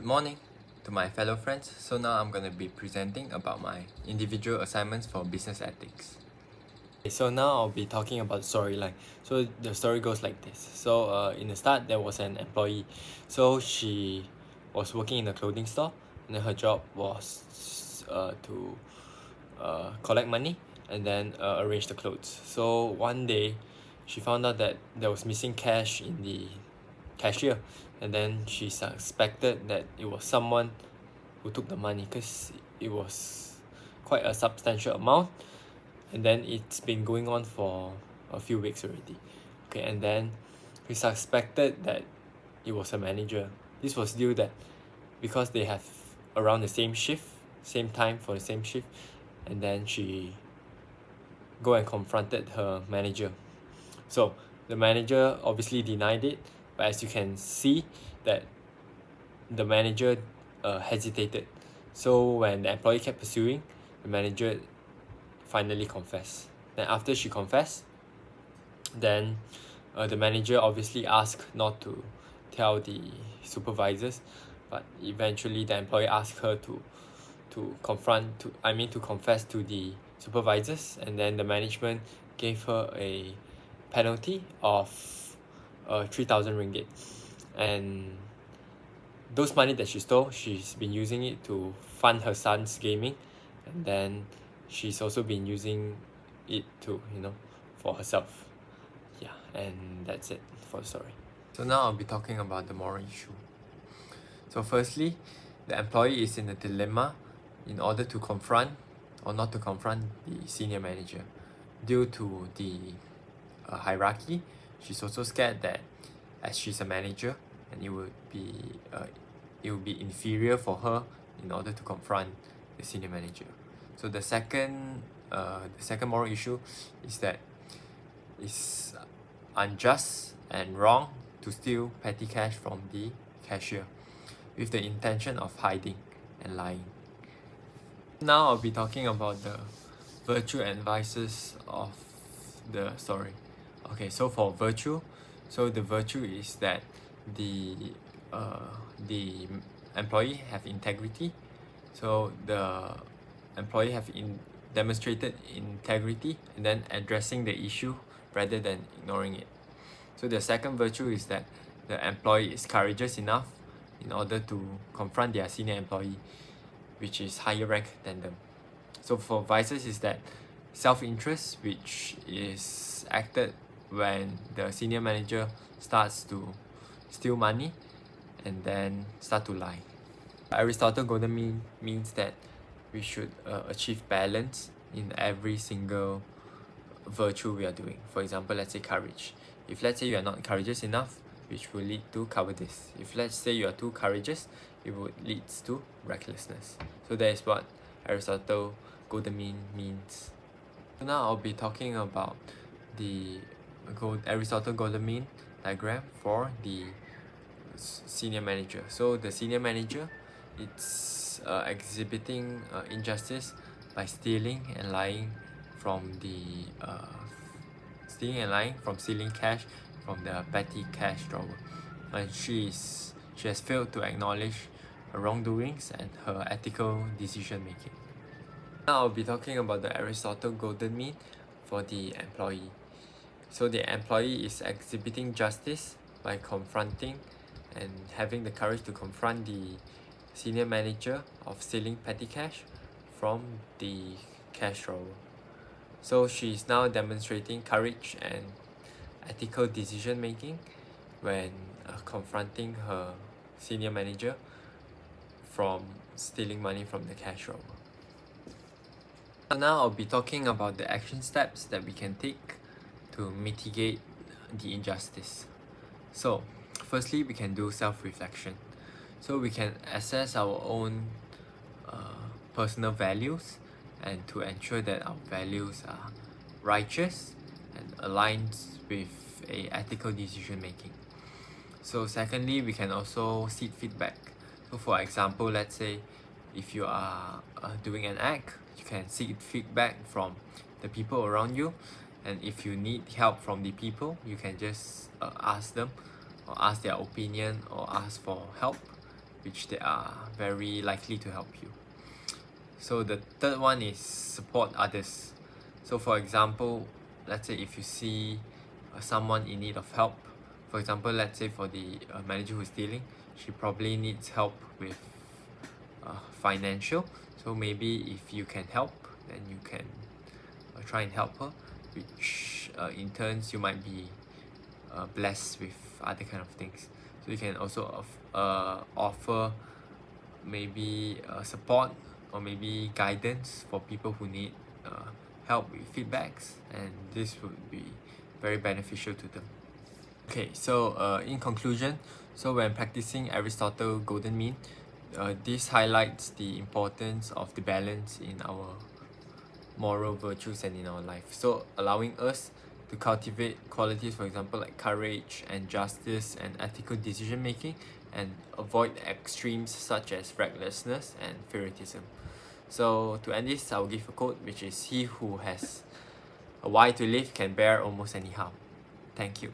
Good morning to my fellow friends. So now I'm going to be presenting about my individual assignments for business ethics. Okay, so now I'll be talking about the storyline. So the story goes like this. So in the start there was an employee. So she was working in a clothing store, and then her job was to collect money and then arrange the clothes. So one day she found out that there was missing cash in the cashier, and then she suspected that it was someone who took the money because it was quite a substantial amount, and then it's been going on for a few weeks already. Okay, and then we suspected that it was a manager. This was due that because they have around the same shift, same time for the same shift, and then she go and confronted her manager. So the manager obviously denied it, but as you can see that the manager hesitated. So when the employee kept pursuing, the manager finally confessed. Then after she confessed, then the manager obviously asked not to tell the supervisors, but eventually the employee asked her to confess to the supervisors, and then the management gave her a penalty of 3,000 ringgit. And those money that she stole, she's been using it to fund her son's gaming, and then she's also been using it to, for herself. Yeah, and that's it for the story. So now I'll be talking about the moral issue. So firstly, the employee is in a dilemma in order to confront or not to confront the senior manager. Due to the hierarchy, she's also scared that as she's a manager, and it would be inferior for her in order to confront the senior manager. So the second moral issue is that it's unjust and wrong to steal petty cash from the cashier with the intention of hiding and lying. Now I'll be talking about the virtue and vices of the story. Okay, so for virtue, so the virtue is that the employee have integrity. So the employee have demonstrated integrity and then addressing the issue rather than ignoring it. So the second virtue is that the employee is courageous enough in order to confront their senior employee, which is higher rank than them. So for vices is that self-interest, which is acted when the senior manager starts to steal money and then start to lie. Aristotle golden mean means that we should achieve balance in every single virtue we are doing. For example, let's say courage. If let's say you are not courageous enough, which will lead to cowardice. If let's say you are too courageous, it would lead to recklessness. So that is what Aristotle golden mean means. So now I'll be talking about the Aristotle golden mean diagram for the senior manager. So the senior manager, it's exhibiting injustice by stealing and lying from stealing cash from the petty cash drawer, and she has failed to acknowledge her wrongdoings and her ethical decision making. Now I'll be talking about the Aristotle golden mean for the employee. So the employee is exhibiting justice by confronting and having the courage to confront the senior manager of stealing petty cash from the cash drawer. So she is now demonstrating courage and ethical decision making when confronting her senior manager from stealing money from the cash drawer. Now I'll be talking about the action steps that we can take to mitigate the injustice. So firstly, we can do self-reflection. So we can assess our own personal values, and to ensure that our values are righteous and aligned with a ethical decision making. So secondly, we can also seek feedback. So for example, let's say if you are doing an act, you can seek feedback from the people around you, and if you need help from the people, you can just ask them or ask their opinion or ask for help, which they are very likely to help you. So the third one is support others. So for example, let's say if you see someone in need of help, for example, let's say for the manager who's dealing, she probably needs help with financial. So maybe if you can help, then you can try and help her, which in turns you might be blessed with other kind of things. So you can also offer maybe support or maybe guidance for people who need help with feedbacks, and this would be very beneficial to them. Okay, so in conclusion, so when practicing Aristotle Golden Mean, this highlights the importance of the balance in our moral virtues and in our life. So allowing us to cultivate qualities, for example, like courage and justice and ethical decision making, and avoid extremes such as recklessness and favoritism. So to end this, I'll give a quote, which is, "He who has a why to live can bear almost any harm." Thank you.